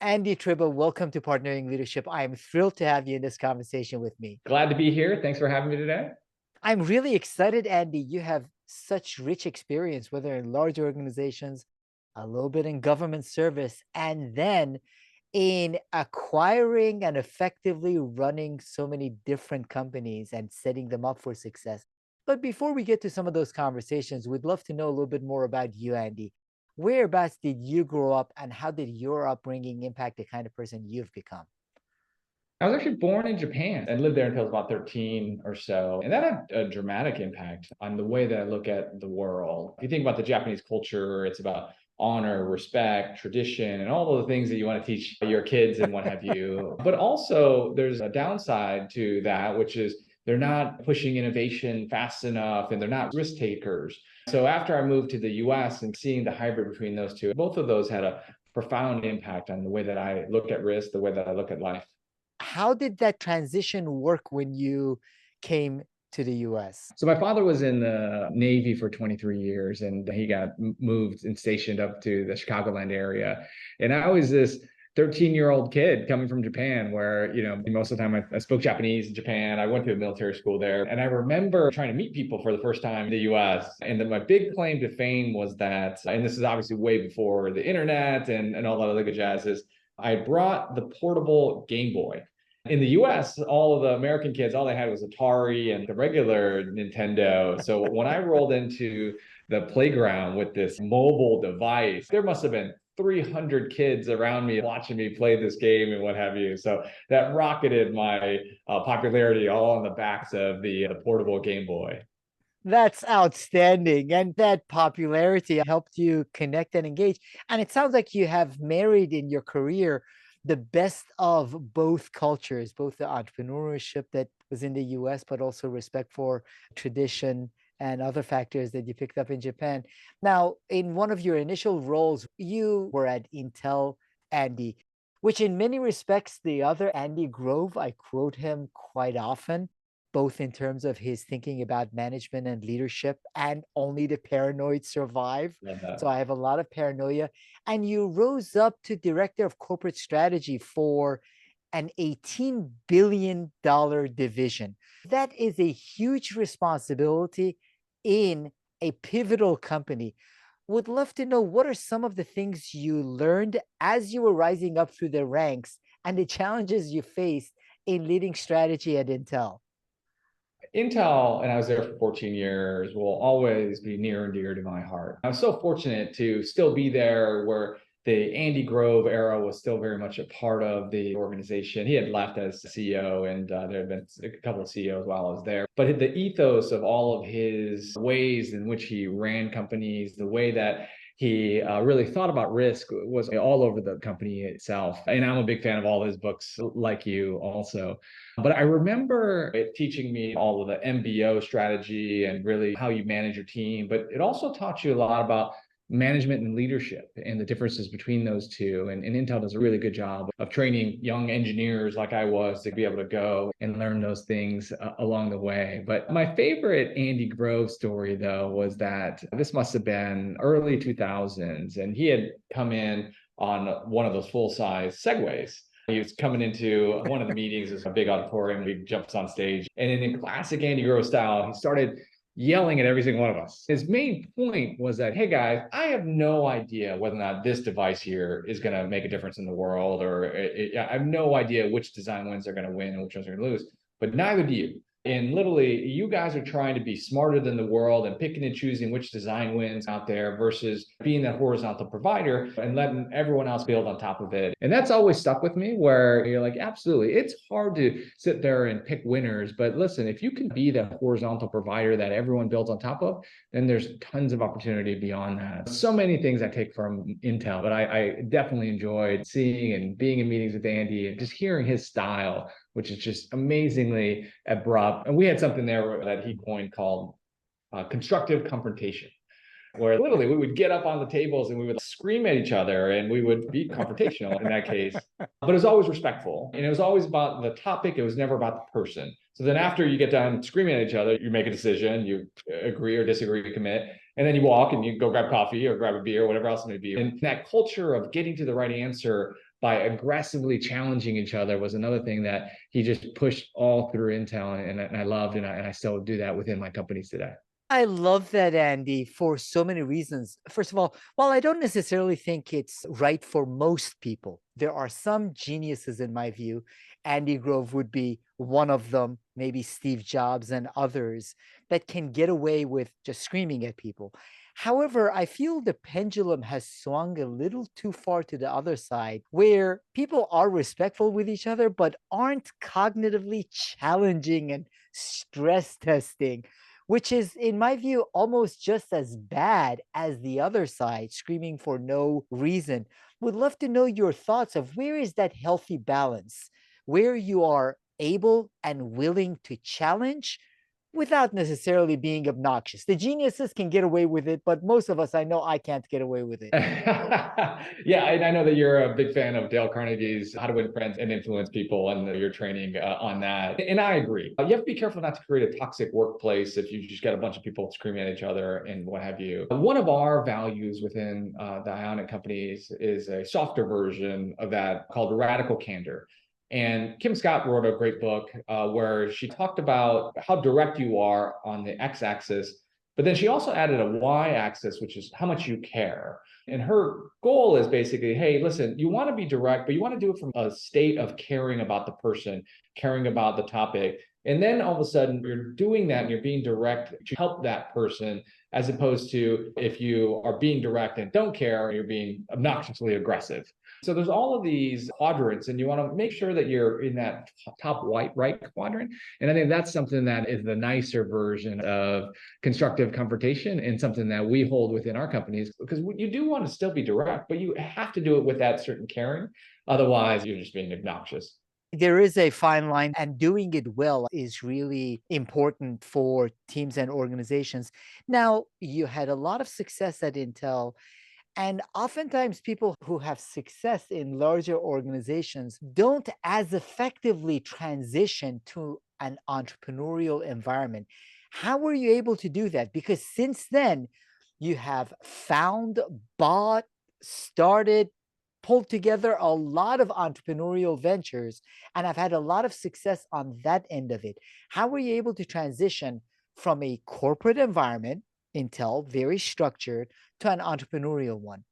Andy Tryba, welcome to Partnering Leadership. I am thrilled to have you in this conversation with me. Glad to be here. Thanks for having me today. I'm really excited, Andy. You have such rich experience, whether in large organizations, a little bit in government service, and then in acquiring and effectively running so many different companies and setting them up for success. But before we get to some of those conversations, we'd love to know a little bit more about you, Andy. Whereabouts did you grow up, and how did your upbringing impact the kind of person you've become? I was actually born in Japan and lived there until I was about 13 or so. And that had a dramatic impact on the way that I look at the world. If you think about the Japanese culture, it's about honor, respect, tradition, and all of the things that you want to teach your kids and what have you. But also, there's a downside to that, which is they're not pushing innovation fast enough and they're not risk takers. So after I moved to the US and seeing the hybrid between those two, both of those had a profound impact on the way that I look at risk, the way that I look at life. How did that transition work when you came to the US? So my father was in the Navy for 23 years and he got moved and stationed up to the Chicagoland area. And I was this 13-year-old kid coming from Japan where, most of the time I spoke Japanese in Japan. I went to a military school there. And I remember trying to meet people for the first time in the US. And then my big claim to fame was that, and this is obviously way before the internet and all that other good jazz, is I brought the portable Game Boy. In the US, all of the American kids, all they had was Atari and the regular Nintendo. So when I rolled into the playground with this mobile device, there must have been 300 kids around me watching me play this game and what have you. So that rocketed my popularity all on the backs of the portable Game Boy. That's outstanding. And that popularity helped you connect and engage. And it sounds like you have married in your career the best of both cultures, both the entrepreneurship that was in the US, but also respect for tradition and other factors that you picked up in Japan. Now, in one of your initial roles, you were at Intel, Andy, which in many respects, the other Andy Grove, I quote him quite often, both in terms of his thinking about management and leadership, and only the paranoid survive. Love that. So I have a lot of paranoia. And you rose up to director of corporate strategy for an $18 billion division. That is a huge responsibility in a pivotal company. Would love to know, what are some of the things you learned as you were rising up through the ranks and the challenges you faced in leading strategy at Intel? Intel, and I was there for 14 years, will always be near and dear to my heart. I was so fortunate to still be there where the Andy Grove era was still very much a part of the organization. He had left as CEO, and there had been a couple of CEOs while I was there. But the ethos of all of his ways in which he ran companies, the way that he really thought about risk was all over the company itself. And I'm a big fan of all his books, like you also. But I remember it teaching me all of the MBO strategy and really how you manage your team. But it also taught you a lot about management and leadership and the differences between those two. And Intel does a really good job of training young engineers like I was to be able to go and learn those things along the way. But my favorite Andy Grove story, though, was that this must have been early 2000s. And he had come in on one of those full-size Segways. He was coming into one of the meetings, it's a big auditorium. We jumped on stage. And in classic Andy Grove style, he started yelling at every single one of us. His main point was that, hey guys, I have no idea whether or not this device here is going to make a difference in the world, or I have no idea which design wins are going to win and which ones are going to lose, but neither do you. And literally, you guys are trying to be smarter than the world and picking and choosing which design wins out there versus being that horizontal provider and letting everyone else build on top of it. And that's always stuck with me, where you're like, absolutely, it's hard to sit there and pick winners. But listen, if you can be that horizontal provider that everyone builds on top of, then there's tons of opportunity beyond that. So many things I take from Intel, but I definitely enjoyed seeing and being in meetings with Andy and just hearing his style, which is just amazingly abrupt. And we had something there that he coined called constructive confrontation, where literally we would get up on the tables and we would scream at each other and we would be confrontational in that case. But it was always respectful. And it was always about the topic. It was never about the person. So then after you get done screaming at each other, you make a decision, you agree or disagree, you commit, and then you walk and you go grab coffee or grab a beer, whatever else it may be. And that culture of getting to the right answer by aggressively challenging each other was another thing that he just pushed all through Intel, and I loved, and I still do that within my companies today. I love that, Andy, for so many reasons. First of all, while I don't necessarily think it's right for most people, there are some geniuses in my view. Andy Grove would be one of them, maybe Steve Jobs and others that can get away with just screaming at people. However, I feel the pendulum has swung a little too far to the other side, where people are respectful with each other, but aren't cognitively challenging and stress testing, which is, in my view, almost just as bad as the other side, screaming for no reason. Would love to know your thoughts of where is that healthy balance, where you are able and willing to challenge without necessarily being obnoxious. The geniuses can get away with it, but most of us, I know I can't get away with it. Yeah, and I know that you're a big fan of Dale Carnegie's How to Win Friends and Influence People, and your training on that. And I agree. You have to be careful not to create a toxic workplace if you just got a bunch of people screaming at each other and what have you. One of our values within the Ionic companies is a softer version of that called radical candor. And Kim Scott wrote a great book where she talked about how direct you are on the x-axis, but then she also added a y-axis, which is how much you care. And her goal is basically, hey, listen, you want to be direct, but you want to do it from a state of caring about the person, caring about the topic. And then all of a sudden, you're doing that and you're being direct to help that person, as opposed to if you are being direct and don't care, you're being obnoxiously aggressive. So there's all of these quadrants, and you want to make sure that you're in that top right quadrant. And I think that's something that is the nicer version of constructive confrontation, and something that we hold within our companies, because you do want to still be direct, but you have to do it with that certain caring. Otherwise, you're just being obnoxious. There is a fine line, and doing it well is really important for teams and organizations. Now, you had a lot of success at Intel. And oftentimes, people who have success in larger organizations don't as effectively transition to an entrepreneurial environment. How were you able to do that? Because since then, you have found, bought, started, pulled together a lot of entrepreneurial ventures, and I've had a lot of success on that end of it. How were you able to transition from a corporate environment, Intel, very structured, to an entrepreneurial one?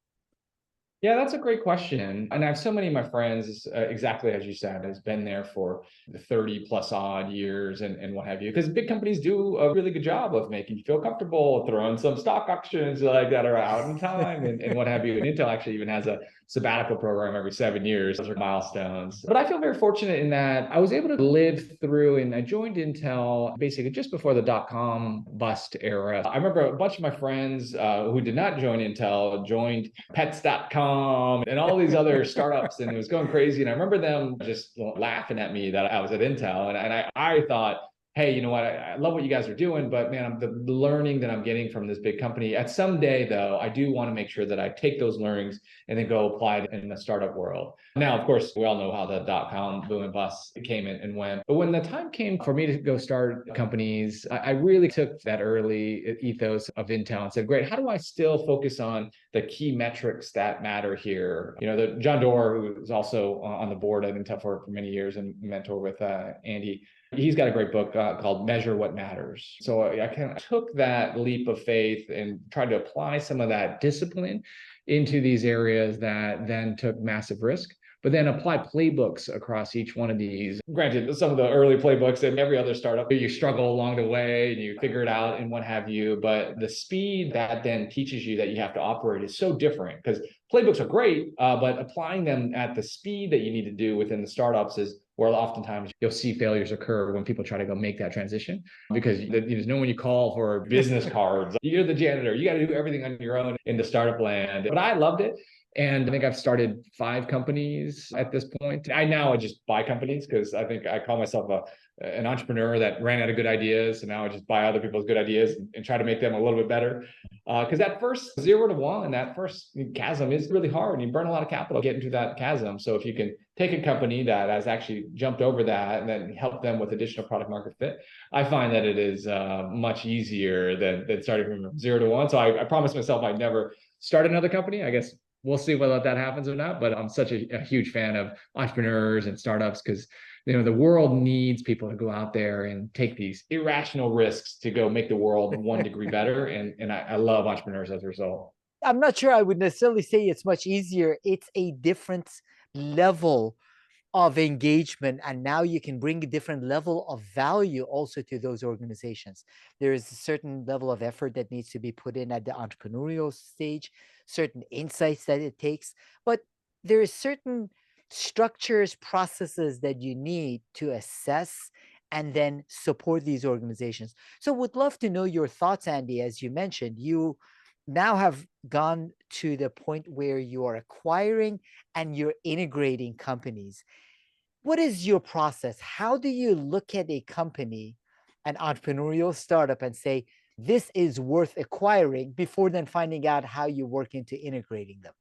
Yeah, that's a great question. And I have so many of my friends, exactly as you said, has been there for 30 plus odd years and what have you. Because big companies do a really good job of making you feel comfortable, throwing some stock options like that are out in time and what have you. And Intel actually even has a sabbatical program every 7 years. Those are milestones. But I feel very fortunate in that I was able to live through, and I joined Intel basically just before the dot-com bust era. I remember a bunch of my friends who did not join Intel joined pets.com and all these other startups, and it was going crazy. And I remember them just laughing at me that I was at Intel. And I thought, hey, you know what? I love what you guys are doing, but man, the learning that I'm getting from this big company, at some day though, I do want to make sure that I take those learnings and then go apply it in the startup world. Now, of course, we all know how the dot-com boom and bust came in and went. But when the time came for me to go start companies, I really took that early ethos of Intel and said, great, how do I still focus on the key metrics that matter here? You know, the John Doerr, who was also on the board at Intel for many years and mentor with Andy, he's got a great book called Measure What Matters. So I kind of took that leap of faith and tried to apply some of that discipline into these areas that then took massive risk, but then apply playbooks across each one of these. Granted, some of the early playbooks and every other startup, you struggle along the way and you figure it out and what have you. But the speed that then teaches you that you have to operate is so different, because playbooks are great, but applying them at the speed that you need to do within the startups is where oftentimes you'll see failures occur when people try to go make that transition, because there's no one you call for business cards. You're the janitor. You got to do everything on your own in the startup land. But I loved it. And I think I've started 5 companies at this point. I just buy companies because I think I call myself an entrepreneur that ran out of good ideas. And now I just buy other people's good ideas and try to make them a little bit better. Because that first 0 to 1, that first chasm is really hard. And you burn a lot of capital getting through that chasm. So if you can take a company that has actually jumped over that and then help them with additional product market fit, I find that it is much easier than starting from 0 to 1. So I promised myself I'd never start another company. I guess we'll see whether that happens or not. But I'm such a huge fan of entrepreneurs and startups because the world needs people to go out there and take these irrational risks to go make the world 1 degree better. And I love entrepreneurs as a result. I'm not sure I would necessarily say it's much easier. It's a different level of engagement, and now you can bring a different level of value also to those organizations. There is a certain level of effort that needs to be put in at the entrepreneurial stage, certain insights that it takes, but there is certain structures, processes that you need to assess and then support these organizations. So would love to know your thoughts, Andy. As you mentioned, you now have gone to the point where you are acquiring and you're integrating companies. What is your process? How do you look at a company, an entrepreneurial startup, and say, this is worth acquiring before then finding out how you work into integrating them?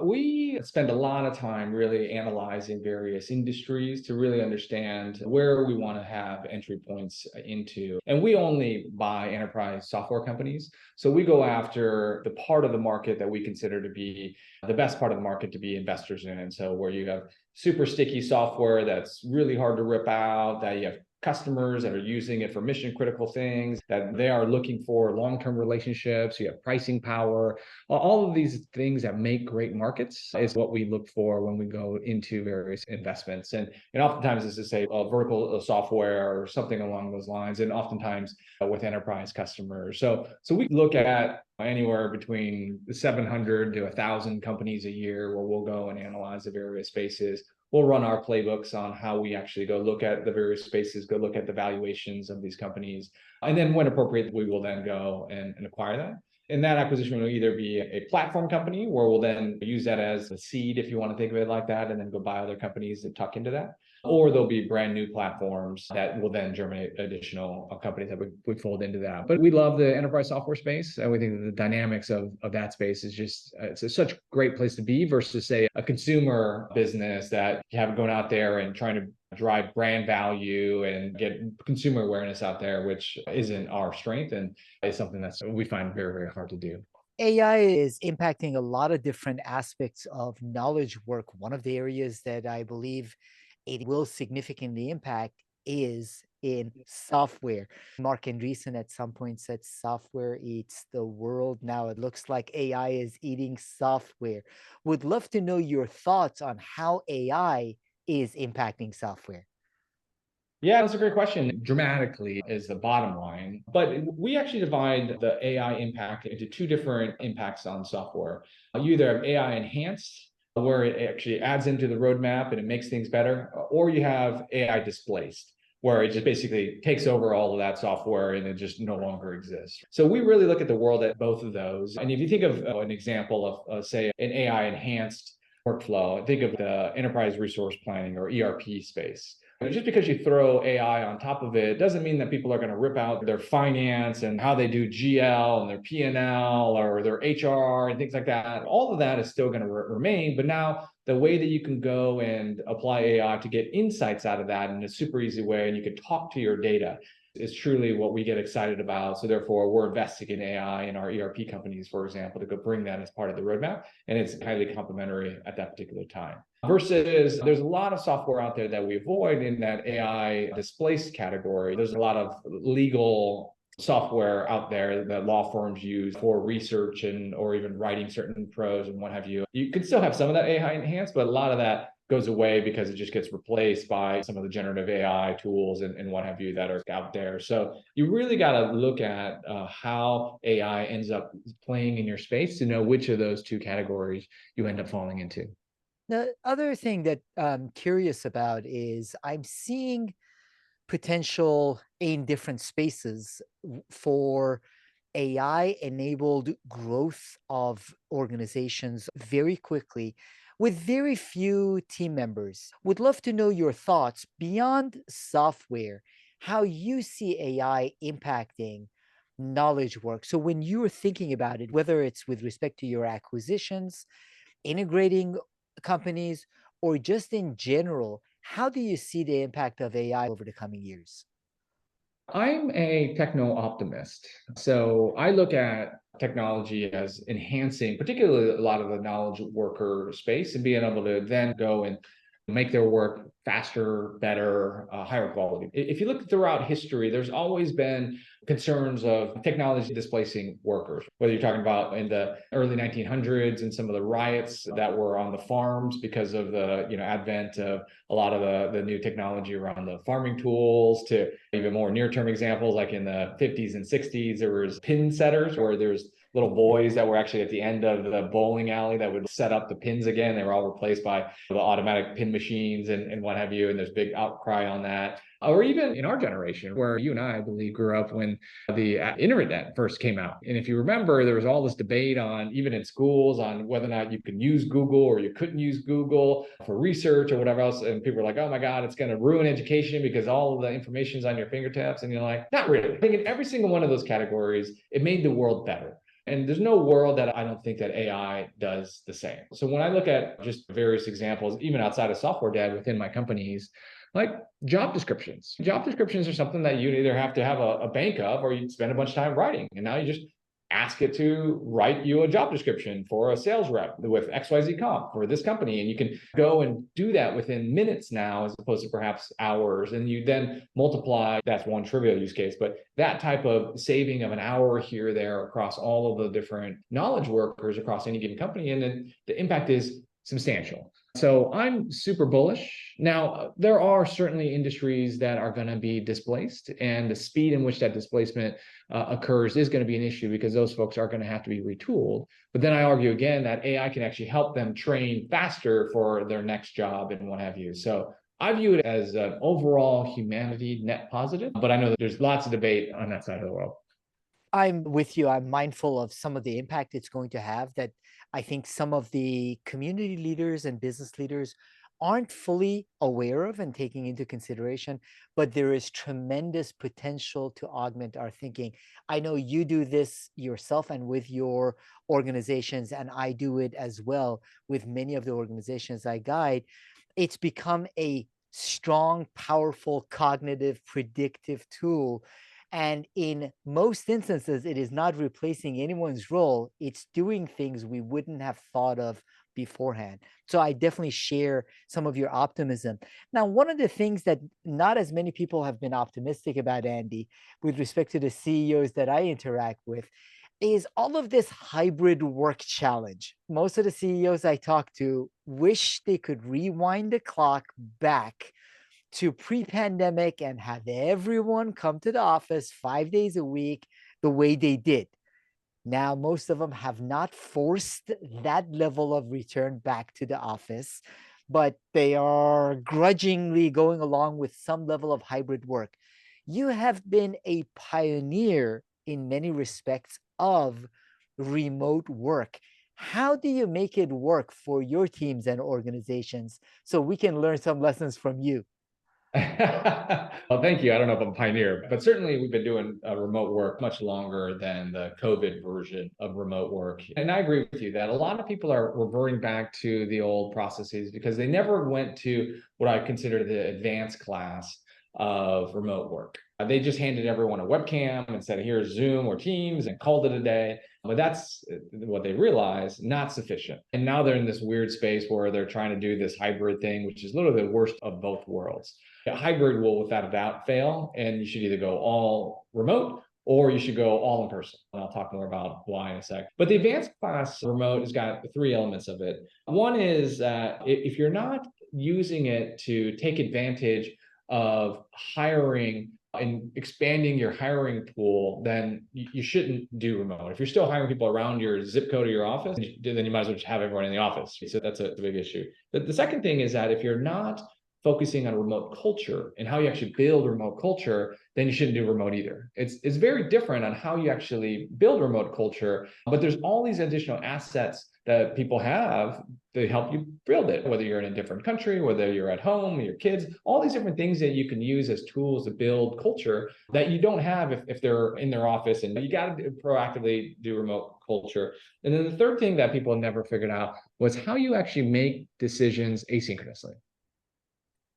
We spend a lot of time really analyzing various industries to really understand where we want to have entry points into. And we only buy enterprise software companies. So we go after the part of the market that we consider to be the best part of the market to be investors in. And so where you have super sticky software that's really hard to rip out, that you have customers that are using it for mission critical things, that they are looking for long-term relationships, you have pricing power, all of these things that make great markets is what we look for when we go into various investments. And oftentimes this is say a vertical software or something along those lines, and oftentimes with enterprise customers. So we look at anywhere between 700 to 1,000 companies a year where we'll go and analyze the various spaces. We'll run our playbooks on how we actually go look at the various spaces, go look at the valuations of these companies. And then when appropriate, we will then go and acquire that. And that acquisition will either be a platform company where we'll then use that as a seed, if you want to think of it like that, and then go buy other companies that tuck into that. Or there'll be brand new platforms that will then germinate additional companies that we fold into that. But we love the enterprise software space. And we think that the dynamics of that space is just, it's such a great place to be versus, say, a consumer business that you have going out there and trying to drive brand value and get consumer awareness out there, which isn't our strength and is something that we find very, very hard to do. AI is impacting a lot of different aspects of knowledge work. One of the areas that I believe it will significantly impact is in software. Mark Andreessen at some point said software eats the world. Now it looks like AI is eating software. Would love to know your thoughts on how AI is impacting software. Yeah, that's a great question. Dramatically is the bottom line. But we actually divide the AI impact into two different impacts on software. You either have AI enhanced, where it actually adds into the roadmap and it makes things better, or you have AI displaced, where it just basically takes over all of that software and it just no longer exists. So we really look at the world at both of those. And if you think of an example of, say, an AI enhanced workflow, think of the enterprise resource planning or ERP space. Just because you throw AI on top of it doesn't mean that people are going to rip out their finance and how they do GL and their P&L or their HR and things like that. All of that is still going to remain. But now the way that you can go and apply AI to get insights out of that in a super easy way, and you can talk to your data, is truly what we get excited about. So therefore, we're investing in AI in our ERP companies, for example, to go bring that as part of the roadmap. And it's highly complementary at that particular time. Versus there's a lot of software out there that we avoid in that AI displaced category. There's a lot of legal software out there that law firms use for research and or even writing certain prose and what have you. You can still have some of that AI enhanced, but a lot of that goes away because it just gets replaced by some of the generative AI tools and what have you that are out there. So you really got to look at how AI ends up playing in your space to know which of those two categories you end up falling into. The other thing that I'm curious about is I'm seeing potential in different spaces for AI enabled growth of organizations very quickly with very few team members. Would love to know your thoughts beyond software, how you see AI impacting knowledge work. So when you're thinking about it, whether it's with respect to your acquisitions, integrating companies, or just in general, how do you see the impact of AI over the coming years? I'm a techno optimist. So I look at technology as enhancing, particularly a lot of the knowledge worker space, and being able to then go and make their work faster, better, higher quality. If you look throughout history, there's always been concerns of technology displacing workers, whether you're talking about in the early 1900s and some of the riots that were on the farms because of the advent of a lot of the new technology around the farming tools, to even more near-term examples like in the 50s and 60s, there was pin setters where there's little boys that were actually at the end of the bowling alley that would set up the pins again. They were all replaced by the automatic pin machines and what have you. And there's big outcry on that. Or even in our generation, where you and I believe grew up when the internet first came out. And if you remember, there was all this debate on, even in schools, on whether or not you can use Google or you couldn't use Google for research or whatever else. And people were like, oh my God, it's going to ruin education because all of the information is on your fingertips. And you're like, not really. I think in every single one of those categories, it made the world better. And there's no world that I don't think that AI does the same. So when I look at just various examples, even outside of software dev within my companies, like job descriptions. Job descriptions are something that you either have to have a bank of, or you spend a bunch of time writing. And now you just ask it to write you a job description for a sales rep with XYZ comp for this company. And you can go and do that within minutes now, as opposed to perhaps hours. And you then multiply, that's one trivial use case, but that type of saving of an hour here or there across all of the different knowledge workers across any given company. And then the impact is substantial. So I'm super bullish. Now, there are certainly industries that are going to be displaced, and the speed in which that displacement occurs is going to be an issue because those folks are going to have to be retooled. But then I argue again that AI can actually help them train faster for their next job and what have you. So I view it as an overall humanity net positive, but I know that there's lots of debate on that side of the world. I'm with you. I'm mindful of some of the impact it's going to have, that I think some of the community leaders and business leaders aren't fully aware of and taking into consideration, but there is tremendous potential to augment our thinking. I know you do this yourself and with your organizations, and I do it as well with many of the organizations I guide. It's become a strong, powerful, cognitive, predictive tool, and in most instances, it is not replacing anyone's role. It's doing things we wouldn't have thought of beforehand. So I definitely share some of your optimism. Now, one of the things that not as many people have been optimistic about, Andy, with respect to the CEOs that I interact with, is all of this hybrid work challenge. Most of the CEOs I talk to wish they could rewind the clock back to pre-pandemic and have everyone come to the office 5 days a week the way they did. Now, most of them have not forced that level of return back to the office, but they are grudgingly going along with some level of hybrid work. You have been a pioneer in many respects of remote work. How do you make it work for your teams and organizations so we can learn some lessons from you? Well, thank you. I don't know if I'm a pioneer, but certainly we've been doing remote work much longer than the COVID version of remote work. And I agree with you that a lot of people are reverting back to the old processes because they never went to what I consider the advanced class of remote work. They just handed everyone a webcam and said, here's Zoom or Teams, and called it a day. But that's what they realized, not sufficient. And now they're in this weird space where they're trying to do this hybrid thing, which is literally the worst of both worlds. Hybrid will without a doubt fail, and you should either go all remote or you should go all in person. And I'll talk more about why in a sec. But the advanced class remote has got three elements of it. One is if you're not using it to take advantage of hiring and expanding your hiring pool, then you shouldn't do remote. If you're still hiring people around your zip code of your office, then you might as well just have everyone in the office. So that's a big issue. The second thing is that if you're not focusing on remote culture and how you actually build remote culture, then you shouldn't do remote either. It's very different on how you actually build remote culture, but there's all these additional assets that people have to help you build it, whether you're in a different country, whether you're at home, your kids, all these different things that you can use as tools to build culture that you don't have if they're in their office, and you got to proactively do remote culture. And then the third thing that people never figured out was how you actually make decisions asynchronously.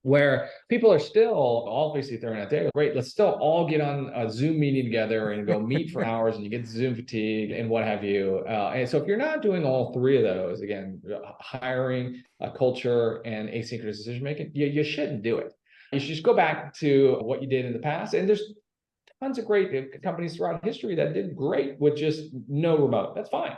where people are still obviously throwing out there, great, let's still all get on a Zoom meeting together and go meet for hours, and you get Zoom fatigue and what have you. And so if you're not doing all three of those, again, hiring, culture, and asynchronous decision making, you shouldn't do it. You should just go back to what you did in the past. And there's tons of great companies throughout history that did great with just no remote. That's fine.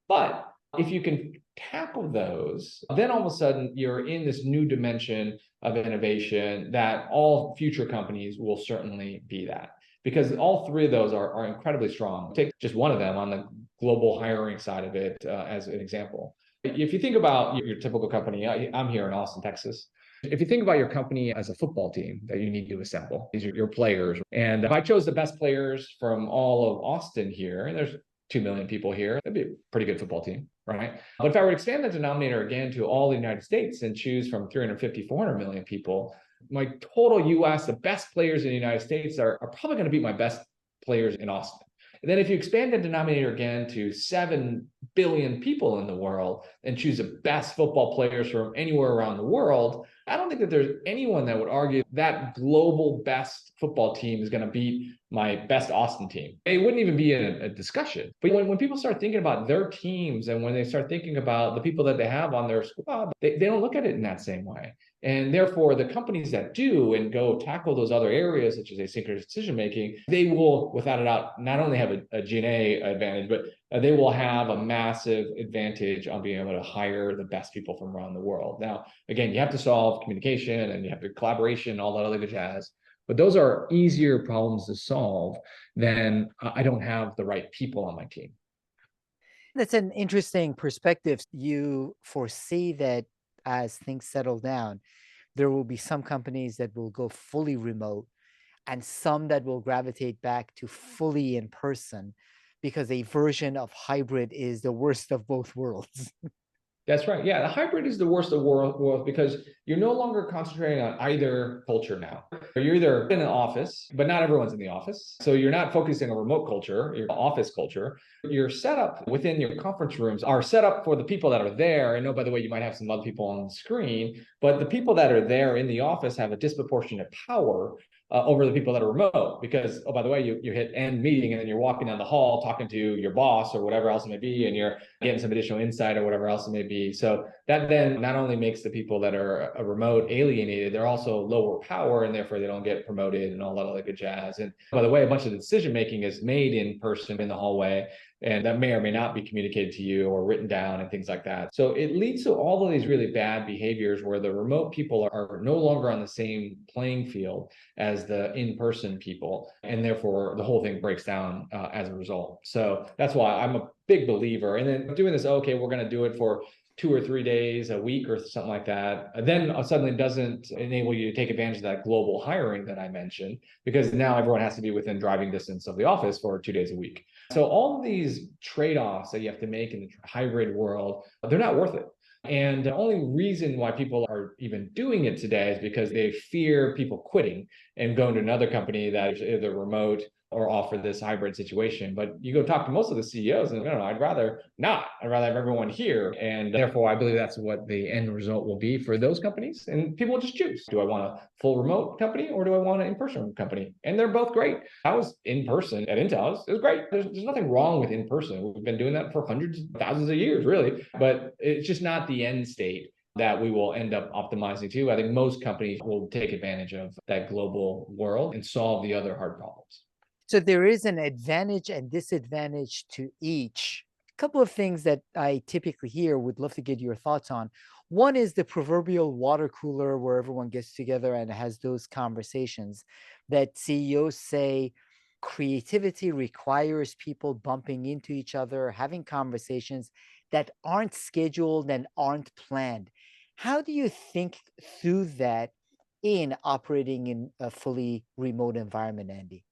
But if you can tackle those, then all of a sudden you're in this new dimension of innovation that all future companies will certainly be that. Because all three of those are incredibly strong. Take just one of them on the global hiring side of it as an example. If you think about your typical company, I'm here in Austin, Texas. If you think about your company as a football team that you need to assemble, these are your players. And if I chose the best players from all of Austin here, and there's 2 million people here, that'd be a pretty good football team, right? But if I were to expand the denominator again to all the United States and choose from 350, 400 million people, my total US, the best players in the United States are probably going to beat my best players in Austin. And then if you expand the denominator again to 7 billion people in the world and choose the best football players from anywhere around the world, I don't think that there's anyone that would argue that global best football team is going to beat my best Austin team. It wouldn't even be a discussion. But when people start thinking about their teams and when they start thinking about the people that they have on their squad, they don't look at it in that same way. And therefore, the companies that do and go tackle those other areas, such as asynchronous decision making, they will, without a doubt, not only have a G&A advantage, but they will have a massive advantage on being able to hire the best people from around the world. Now, again, you have to solve communication and you have to collaboration, all that other good jazz. But those are easier problems to solve than I don't have the right people on my team. That's an interesting perspective. You foresee that as things settle down, there will be some companies that will go fully remote and some that will gravitate back to fully in person because a version of hybrid is the worst of both worlds. That's right. Yeah, the hybrid is the worst of world because you're no longer concentrating on either culture now. You're either in an office, but not everyone's in the office. So you're not focusing on remote culture, your office culture. Your setup within your conference rooms are set up for the people that are there. And oh, by the way, you might have some other people on the screen, but the people that are there in the office have a disproportionate power over the people that are remote because, oh, by the way, you hit end meeting and then you're walking down the hall talking to your boss or whatever else it may be, and you're getting some additional insight or whatever else it may be. So that then not only makes the people that are remote alienated, they're also lower power and therefore they don't get promoted and all that other good jazz. And by the way, a bunch of the decision making is made in person in the hallway, and that may or may not be communicated to you or written down and things like that. So it leads to all of these really bad behaviors where the remote people are no longer on the same playing field as the in-person people, and therefore the whole thing breaks down as a result. So that's why I'm a big believer. And then doing this, okay, we're going to do it for 2 or 3 days a week or something like that, then suddenly doesn't enable you to take advantage of that global hiring that I mentioned, because now everyone has to be within driving distance of the office for 2 days a week. So all of these trade-offs that you have to make in the hybrid world, they're not worth it. And the only reason why people are even doing it today is because they fear people quitting and going to another company that is either remote or offer this hybrid situation. But you go talk to most of the CEOs and no, I'd rather not. I'd rather have everyone here. And therefore, I believe that's what the end result will be for those companies. And people will just choose. Do I want a full remote company or do I want an in-person company? And they're both great. I was in person at Intel. It was great. There's nothing wrong with in-person. We've been doing that for hundreds, thousands of years, really. But it's just not the end state that we will end up optimizing to. I think most companies will take advantage of that global world and solve the other hard problems. So there is an advantage and disadvantage to each. A couple of things that I typically hear, would love to get your thoughts on. One is the proverbial water cooler where everyone gets together and has those conversations that CEOs say creativity requires people bumping into each other, having conversations that aren't scheduled and aren't planned. How do you think through that in operating in a fully remote environment, Andy?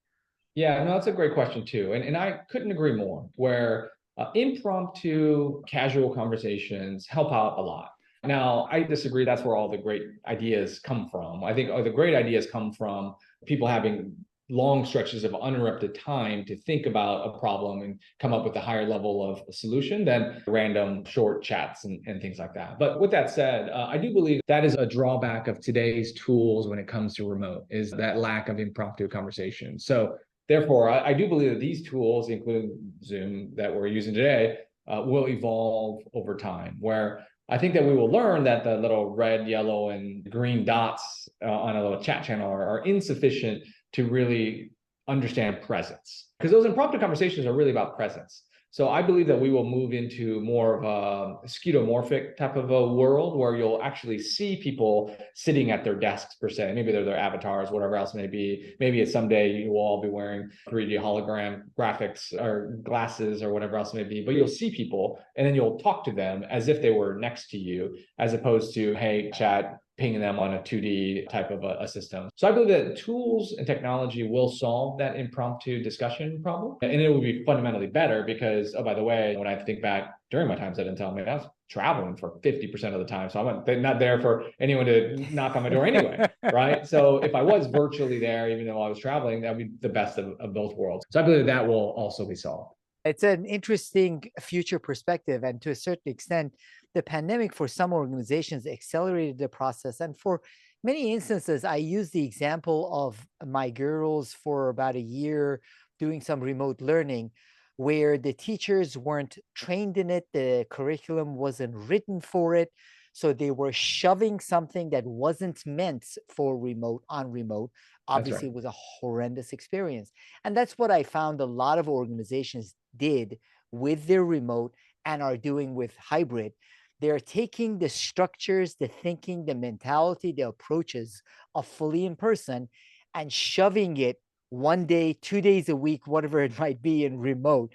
Yeah, no, that's a great question too. And I couldn't agree more, where impromptu, casual conversations help out a lot. Now, I disagree. That's where all the great ideas come from. I think the great ideas come from people having long stretches of uninterrupted time to think about a problem and come up with a higher level of solution than random short chats and things like that. But with that said, I do believe that is a drawback of today's tools when it comes to remote, is that lack of impromptu conversation. So therefore, I do believe that these tools, including Zoom that we're using today, will evolve over time, where I think that we will learn that the little red, yellow, and green dots on a little chat channel are insufficient to really understand presence. Because those impromptu conversations are really about presence. So I believe that we will move into more of a skeuomorphic type of a world where you'll actually see people sitting at their desks per se. Maybe they're their avatars, whatever else may be. Maybe it's someday you will all be wearing 3D hologram graphics or glasses or whatever else may be. But you'll see people and then you'll talk to them as if they were next to you, as opposed to, hey, chat, pinging them on a 2D type of a system. So I believe that tools and technology will solve that impromptu discussion problem. And it will be fundamentally better because, oh, by the way, when I think back during my times at Intel, I was traveling for 50% of the time. So I'm not there for anyone to knock on my door anyway, right? So if I was virtually there, even though I was traveling, that would be the best of both worlds. So I believe that will also be solved. It's an interesting future perspective. And to a certain extent, the pandemic for some organizations accelerated the process. And for many instances, I use the example of my girls for about a year doing some remote learning where the teachers weren't trained in it, the curriculum wasn't written for it. So they were shoving something that wasn't meant for remote on remote. Obviously, it was a horrendous experience. And that's what I found a lot of organizations did with their remote and are doing with hybrid. They're taking the structures, the thinking, the mentality, the approaches of fully in person and shoving it 1 day, 2 days a week, whatever it might be, in remote.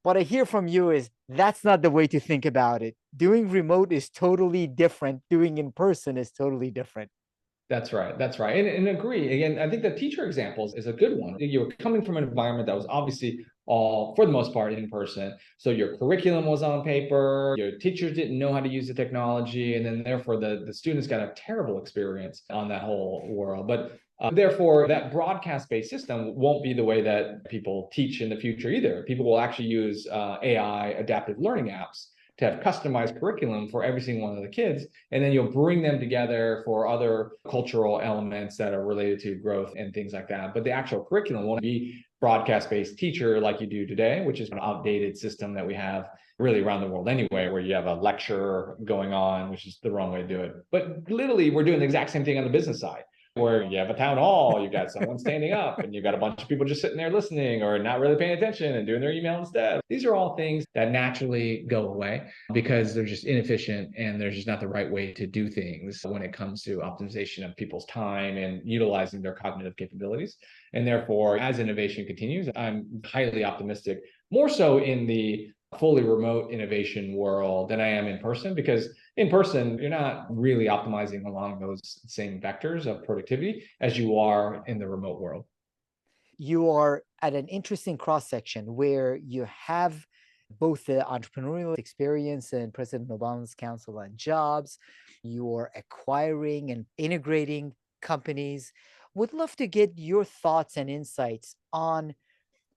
What I hear from you is that's not the way to think about it. Doing remote is totally different. Doing in person is totally different. That's right. That's right. And agree. Again, I think the teacher examples is a good one. You're coming from an environment that was obviously all, for the most part, in person. So your curriculum was on paper, your teachers didn't know how to use the technology, and then therefore the students got a terrible experience on that whole world. But therefore, that broadcast-based system won't be the way that people teach in the future either. People will actually use AI adaptive learning apps to have customized curriculum for every single one of the kids. And then you'll bring them together for other cultural elements that are related to growth and things like that. But the actual curriculum won't be broadcast-based teacher like you do today, which is an outdated system that we have really around the world anyway, where you have a lecture going on, which is the wrong way to do it. But literally, we're doing the exact same thing on the business side, where you have a town hall, you got someone standing up, and you got a bunch of people just sitting there listening or not really paying attention and doing their email instead. These are all things that naturally go away because they're just inefficient and there's just not the right way to do things when it comes to optimization of people's time and utilizing their cognitive capabilities. And therefore, as innovation continues, I'm highly optimistic, more so in the fully remote innovation world than I am in person, because in person, you're not really optimizing along those same vectors of productivity as you are in the remote world. You are at an interesting cross section where you have both the entrepreneurial experience and President Obama's Council on Jobs. You are acquiring and integrating companies. Would love to get your thoughts and insights on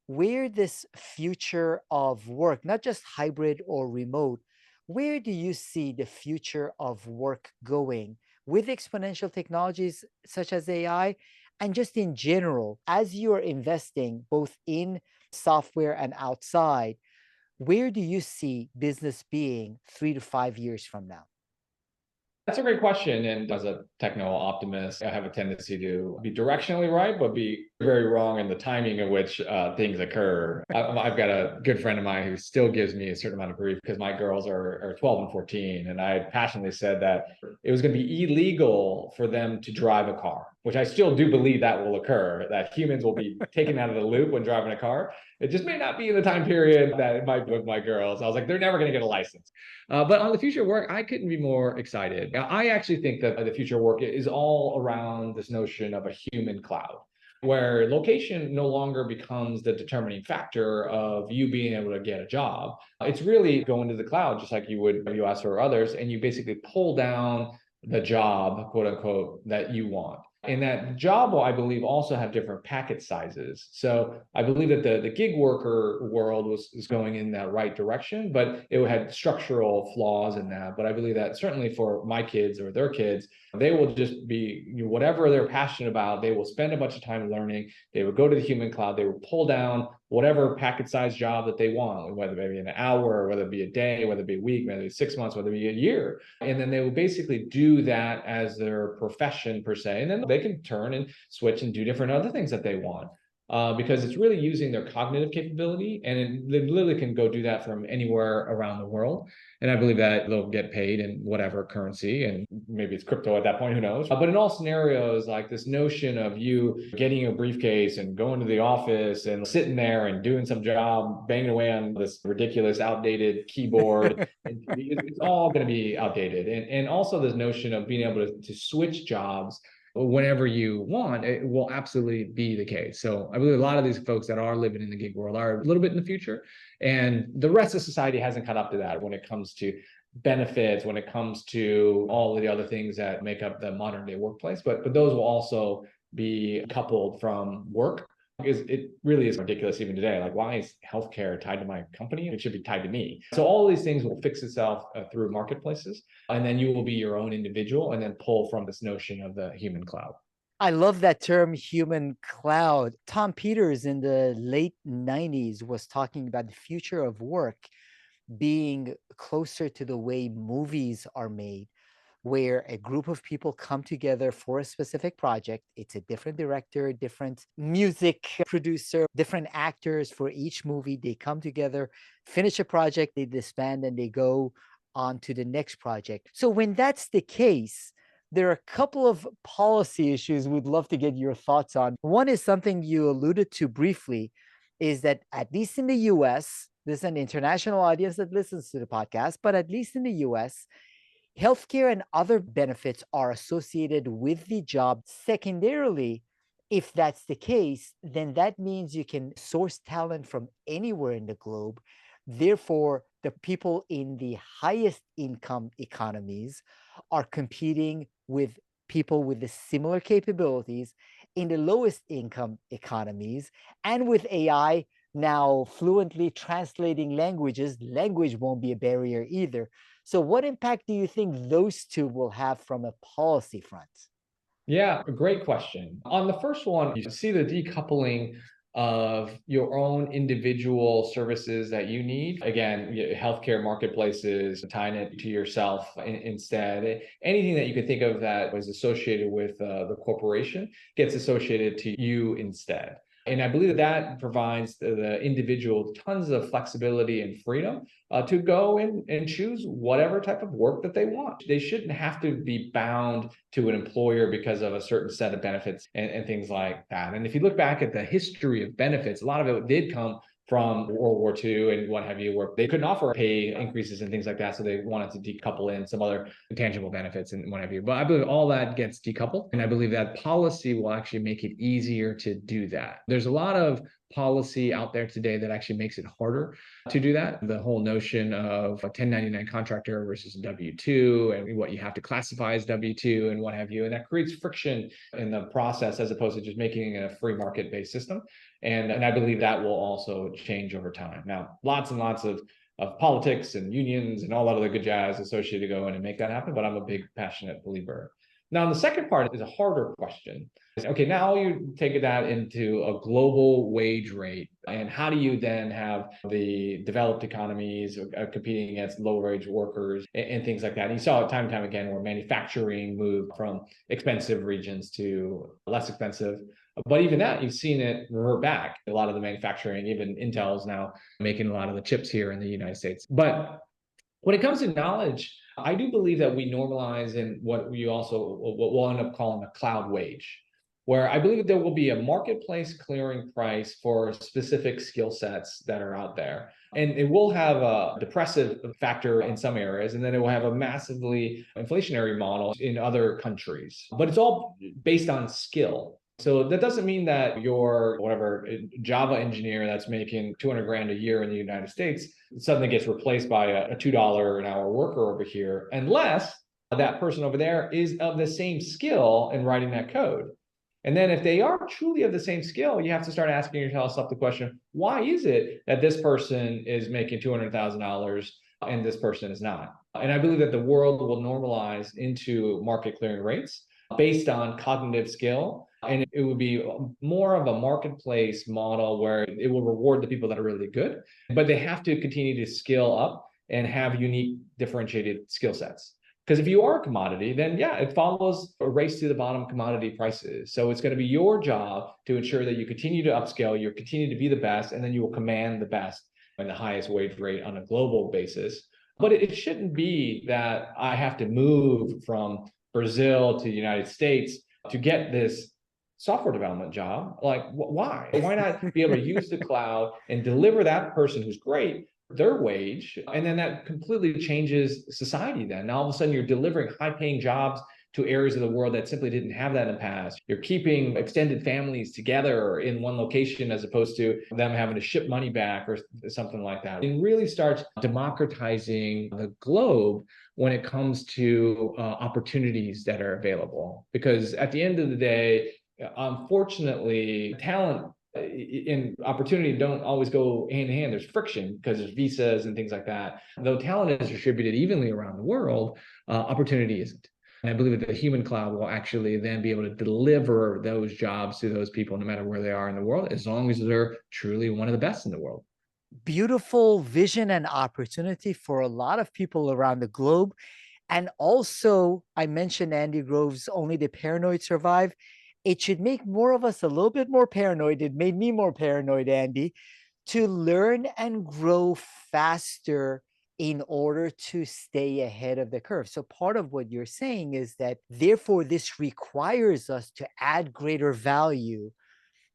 where this future of work, not just hybrid or remote, where do you see the future of work going with exponential technologies such as AI? And just in general, as you are investing both in software and outside, where do you see business being 3 to 5 years from now? That's a great question. And as a techno optimist, I have a tendency to be directionally right, but be very wrong in the timing in which things occur. I've got a good friend of mine who still gives me a certain amount of grief because my girls are 12 and 14. And I passionately said that it was going to be illegal for them to drive a car, which I still do believe that will occur, that humans will be taken out of the loop when driving a car. It just may not be in the time period that it might be with my girls. I was like, they're never going to get a license. But on the future of work, I couldn't be more excited. I actually think that the future of work is all around this notion of a human cloud, where location no longer becomes the determining factor of you being able to get a job. It's really going to the cloud, just like you would US or others, and you basically pull down the job, quote unquote, that you want. And that job will, I believe, also have different packet sizes. So I believe that the gig worker world is going in that right direction, but it had structural flaws in that. But I believe that certainly for my kids or their kids, they will just be, whatever they're passionate about, they will spend a bunch of time learning. They will go to the human cloud. They will pull down whatever packet size job that they want, whether it be an hour, whether it be a day, whether it be a week, whether it be 6 months, whether it be a year. And then they will basically do that as their profession per se. And then they can turn and switch and do different other things that they want. Because it's really using their cognitive capability, and they literally can go do that from anywhere around the world. And I believe that they'll get paid in whatever currency, and maybe it's crypto at that point, who knows? But in all scenarios, like this notion of you getting a briefcase and going to the office and sitting there and doing some job, banging away on this ridiculous, outdated keyboard, it's all going to be outdated. And also this notion of being able to switch jobs whenever you want, it will absolutely be the case. So I believe a lot of these folks that are living in the gig world are a little bit in the future, and the rest of society hasn't caught up to that when it comes to benefits, when it comes to all of the other things that make up the modern day workplace. But those will also be coupled from work, because it really is ridiculous even today. Like, why is healthcare tied to my company? It should be tied to me. So all of these things will fix itself through marketplaces, and then you will be your own individual and then pull from this notion of the human cloud. I love that term, human cloud. Tom Peters in the late 90s was talking about the future of work being closer to the way movies are made, where a group of people come together for a specific project. It's a different director, different music producer, different actors for each movie. They come together, finish a project, they disband, and they go on to the next project. So when that's the case, there are a couple of policy issues we'd love to get your thoughts on. One is something you alluded to briefly, is that at least in the US, this is an international audience that listens to the podcast, but at least in the US, healthcare and other benefits are associated with the job. Secondarily, if that's the case, then that means you can source talent from anywhere in the globe. Therefore, the people in the highest income economies are competing with people with the similar capabilities in the lowest income economies. And with AI now fluently translating languages, language won't be a barrier either. So what impact do you think those two will have from a policy front? Yeah, a great question. On the first one, you see the decoupling of your own individual services that you need. Again, healthcare marketplaces, tying it to yourself instead. Anything that you could think of that was associated with the corporation gets associated to you instead. And I believe that provides the individual tons of flexibility and freedom to go and choose whatever type of work that they want. They shouldn't have to be bound to an employer because of a certain set of benefits and things like that. And if you look back at the history of benefits, a lot of it did come from World War II and what have you, where they couldn't offer pay increases and things like that. So they wanted to decouple in some other tangible benefits and what have you. But I believe all that gets decoupled. And I believe that policy will actually make it easier to do that. There's a lot of policy out there today that actually makes it harder to do that. The whole notion of a 1099 contractor versus a W-2 and what you have to classify as W-2 and what have you. And that creates friction in the process as opposed to just making it a free market-based system. And I believe that will also change over time. Now, lots and lots of politics and unions and all that other good jazz associated to go in and make that happen, but I'm a big passionate believer. Now, the second part is a harder question. Okay, now you take that into a global wage rate. And how do you then have the developed economies competing against low wage workers and things like that? And you saw it time and time again where manufacturing moved from expensive regions to less expensive. But even that, you've seen it revert back. A lot of the manufacturing, even Intel is now making a lot of the chips here in the United States. But when it comes to knowledge, I do believe that we normalize in what we'll end up calling a cloud wage, where I believe that there will be a marketplace clearing price for specific skill sets that are out there. And it will have a depressive factor in some areas, and then it will have a massively inflationary model in other countries. But it's all based on skill. So that doesn't mean that your whatever Java engineer that's making 200 grand a year in the United States suddenly gets replaced by a $2 an hour worker over here, unless that person over there is of the same skill in writing that code. And then if they are truly of the same skill, you have to start asking yourself the question, why is it that this person is making $200,000 and this person is not? And I believe that the world will normalize into market clearing rates based on cognitive skill. And it would be more of a marketplace model where it will reward the people that are really good, but they have to continue to scale up and have unique differentiated skill sets. Because if you are a commodity, then yeah, it follows a race to the bottom commodity prices. So it's going to be your job to ensure that you continue to upscale, you continue to be the best, and then you will command the best and the highest wage rate on a global basis. But it shouldn't be that I have to move from Brazil to the United States to get this software development job. Like, why? Why not be able to use the cloud and deliver that person who's great their wage, and then that completely changes society. Then now all of a sudden you're delivering high-paying jobs to areas of the world that simply didn't have that in the past. You're keeping extended families together in one location as opposed to them having to ship money back or something like that. It really starts democratizing the globe when it comes to opportunities that are available. Because at the end of the day, unfortunately, talent in opportunity don't always go hand in hand. There's friction because there's visas and things like that. Though talent is distributed evenly around the world, opportunity isn't. And I believe that the human cloud will actually then be able to deliver those jobs to those people, no matter where they are in the world, as long as they're truly one of the best in the world. Beautiful vision and opportunity for a lot of people around the globe. And also, I mentioned Andy Grove's Only the Paranoid Survive. It should make more of us a little bit more paranoid. It made me more paranoid, Andy, to learn and grow faster in order to stay ahead of the curve. So part of what you're saying is that therefore this requires us to add greater value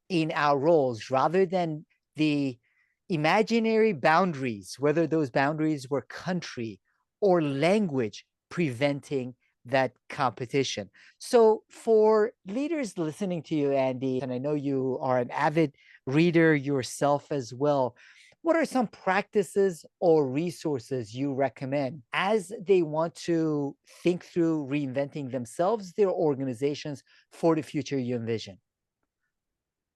in our roles rather than the imaginary boundaries, whether those boundaries were country or language, preventing that competition. So for leaders listening to you, Andy, and I know you are an avid reader yourself as well, what are some practices or resources you recommend as they want to think through reinventing themselves, their organizations for the future you envision?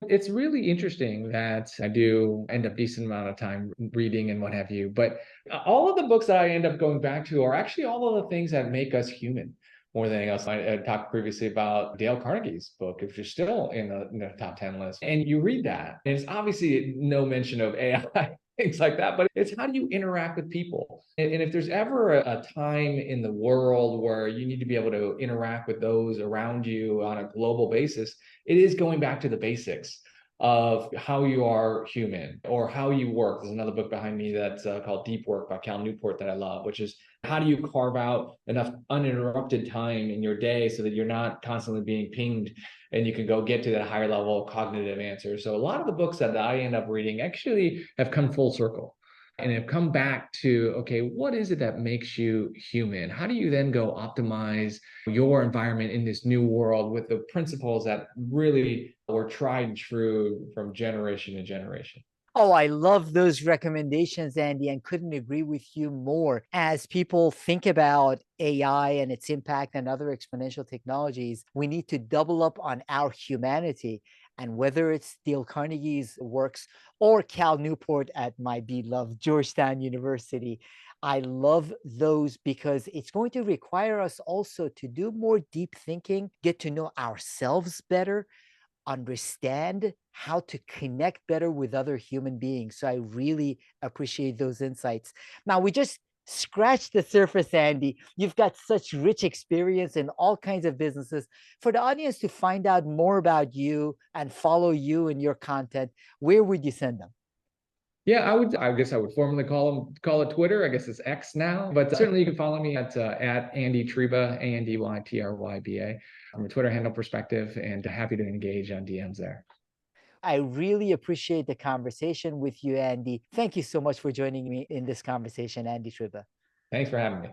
It's really interesting that I do end up decent amount of time reading and what have you, but all of the books that I end up going back to are actually all of the things that make us human more than anything else. I talked previously about Dale Carnegie's book, if you're still in the top 10 list, and you read that, and it's obviously no mention of AI, things like that, but it's how do you interact with people? And if there's ever a time in the world where you need to be able to interact with those around you on a global basis, it is going back to the basics of how you are human or how you work. There's another book behind me that's called Deep Work by Cal Newport that I love, which is how do you carve out enough uninterrupted time in your day so that you're not constantly being pinged and you can go get to that higher level of cognitive answer. So a lot of the books that I end up reading actually have come full circle and have come back to, okay, what is it that makes you human? How do you then go optimize your environment in this new world with the principles that really were tried and true from generation to generation? Oh, I love those recommendations, Andy, and couldn't agree with you more. As people think about AI and its impact and other exponential technologies, we need to double up on our humanity. And whether it's Dale Carnegie's works or Cal Newport at my beloved Georgetown University, I love those because it's going to require us also to do more deep thinking, get to know ourselves better, understand how to connect better with other human beings. So I really appreciate those insights. Now, we just scratched the surface, Andy. You've got such rich experience in all kinds of businesses. For the audience to find out more about you and follow you and your content, where would you send them? Yeah, I guess I would formally call it Twitter. I guess it's X now, but certainly you can follow me at Andy Tryba, AndyTryba, from a Twitter handle perspective, and happy to engage on DMs there. I really appreciate the conversation with you, Andy. Thank you so much for joining me in this conversation, Andy Tryba. Thanks for having me.